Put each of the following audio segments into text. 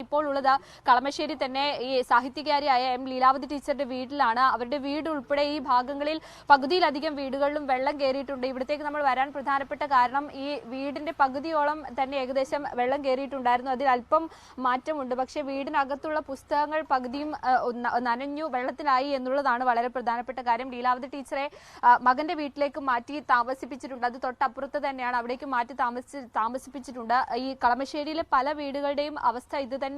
ഇപ്പോൾ ഉള്ളത് കളമശ്ശേരി തന്നെ ഈ സാഹിത്യകാരിയായ എം ലീലാവതി ടീച്ചറുടെ വീട്ടിലാണ്. അവരുടെ വീട് ഉൾപ്പെടെ ഈ ഭാഗങ്ങളിൽ പകുതിയിലധികം വീടുകളിലും വെള്ളം കയറിയിട്ടുണ്ട്. ഇവിടത്തേക്ക് നമ്മൾ വരാൻ പ്രധാനപ്പെട്ട കാരണം ഈ വീടിന്റെ പകുതിയോളം തന്നെ ഏകദേശം വെള്ളം കയറിയിട്ടുണ്ടായിരുന്നു. അതിൽ അല്പം മാറ്റമുണ്ട്. പക്ഷേ വീടിനകത്തുള്ള പുസ്തകങ്ങൾ പകുതിയും നനഞ്ഞു വെള്ളത്തിലായി എന്നുള്ളതാണ് വളരെ പ്രധാനപ്പെട്ട കാര്യം. ലീലാവതി ടീച്ചറെ മകന്റെ വീട്ടിലേക്ക് മാറ്റി താമസിപ്പിച്ചിട്ടുണ്ട്. അത് തൊട്ടപ്പുറത്ത് തന്നെയാണ്. അവിടേക്ക് മാറ്റി താമസിപ്പിച്ചിട്ടുണ്ട്. ഈ കളമശ്ശേരിയിലെ പല വീടുകളുടെയും അവസ്ഥ ഇത് തന്നെയാണ്.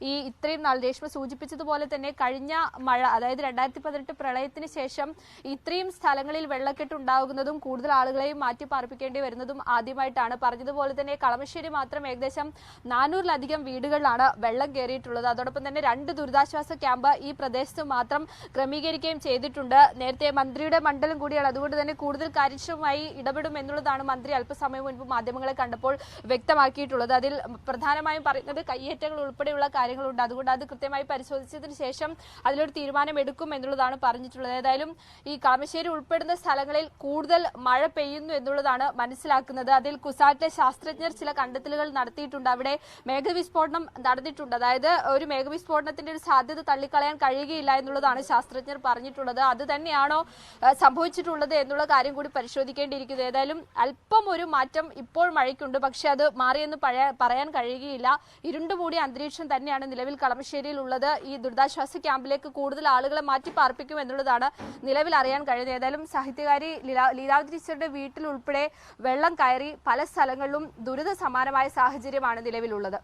ഈ ഇത്രയും നാൾ രേഷ്മ സൂചിപ്പിച്ചതുപോലെ തന്നെ കഴിഞ്ഞ മഴ, അതായത് 2018 പ്രളയത്തിന് ശേഷം ഇത്രയും സ്ഥലങ്ങളിൽ വെള്ളക്കെട്ട് ഉണ്ടാകുന്നതും കൂടുതൽ ആളുകളെയും മാറ്റി പാർപ്പിക്കേണ്ടി വരുന്നതും ആദ്യമായിട്ടാണ്. പറഞ്ഞതുപോലെ തന്നെ കളമശ്ശേരി മാത്രം ഏകദേശം 400-ലധികം വീടുകളിലാണ് വെള്ളം കയറിയിട്ടുള്ളത്. അതോടൊപ്പം തന്നെ 2 ദുരിതാശ്വാസ ക്യാമ്പ് ഈ പ്രദേശത്ത് മാത്രം ക്രമീകരിക്കുകയും ചെയ്തിട്ടുണ്ട്. നേരത്തെ മന്ത്രിയുടെ മണ്ഡലം കൂടിയാണ്. അതുകൊണ്ട് തന്നെ കൂടുതൽ കാര്യക്ഷമമായി ഇടപെടും എന്നുള്ളതാണ് മന്ത്രി അല്പസമയം മുൻപ് മാധ്യമങ്ങളെ കണ്ടപ്പോൾ വ്യക്തമാക്കിയിട്ടുള്ളത്. അതിൽ പ്രധാനമായും പറയുന്നത് കയ്യേറ്റങ്ങൾ ഉൾപ്പെടെയുള്ള കാര്യങ്ങളുണ്ട്. അതുകൊണ്ട് അത് കൃത്യമായി പരിശോധിച്ചതിന് ശേഷം അതിലൊരു തീരുമാനം എടുക്കും എന്നുള്ളതാണ് പറഞ്ഞിട്ടുള്ളത്. ഏതായാലും ഈ കളമശ്ശേരി ഉൾപ്പെടുന്ന സ്ഥലങ്ങളിൽ കൂടുതൽ മഴ പെയ്യുന്നു എന്നുള്ളതാണ് മനസ്സിലാക്കുന്നത്. അതിൽ കുസാറ്റിലെ ശാസ്ത്രജ്ഞർ ചില കണ്ടെത്തലുകൾ നടത്തിയിട്ടുണ്ട്. അവിടെ മേഘവിസ്ഫോടനം നടന്നിട്ടുണ്ട്. അതായത് ഒരു മേഘവിസ്ഫോടനത്തിന്റെ ഒരു സാധ്യത തള്ളിക്കളയാൻ കഴിയുകയില്ല എന്നുള്ളതാണ് ശാസ്ത്രജ്ഞർ പറഞ്ഞിട്ടുള്ളത്. അത് തന്നെയാണോ സംഭവിച്ചിട്ടുള്ളത് എന്നുള്ള കാര്യം കൂടി പരിശോധിക്കേണ്ടിയിരിക്കുന്നു. ഏതായാലും അല്പം ഒരു മാറ്റം ഇപ്പോൾ മഴയ്ക്കുണ്ട്. പക്ഷെ അത് മാറിയെന്ന് പറയാൻ കഴിയുകയില്ല. ഇരുണ്ടുമൂടിയ അന്തരീക്ഷം തന്നെയാണ് നിലവിൽ കളമശ്ശേരിയിൽ ഉള്ളത്. ഈ ദുരിതാശ്വാസ ക്യാമ്പിലേക്ക് കൂടുതൽ ആളുകളെ മാറ്റി പാർപ്പിക്കും എന്നുള്ളതാണ് നിലവിൽ അറിയാൻ കഴിയുന്നത്. ഏതായാലും സാഹിത്യകാരി ലീലാവതി ടീച്ചറുടെ വീട്ടിൽ ഉൾപ്പെടെ വെള്ളം കയറി പല സ്ഥലങ്ങളിലും ദുരിത സമാനമായ സാഹചര്യമാണ് നിലവിലുള്ളത്.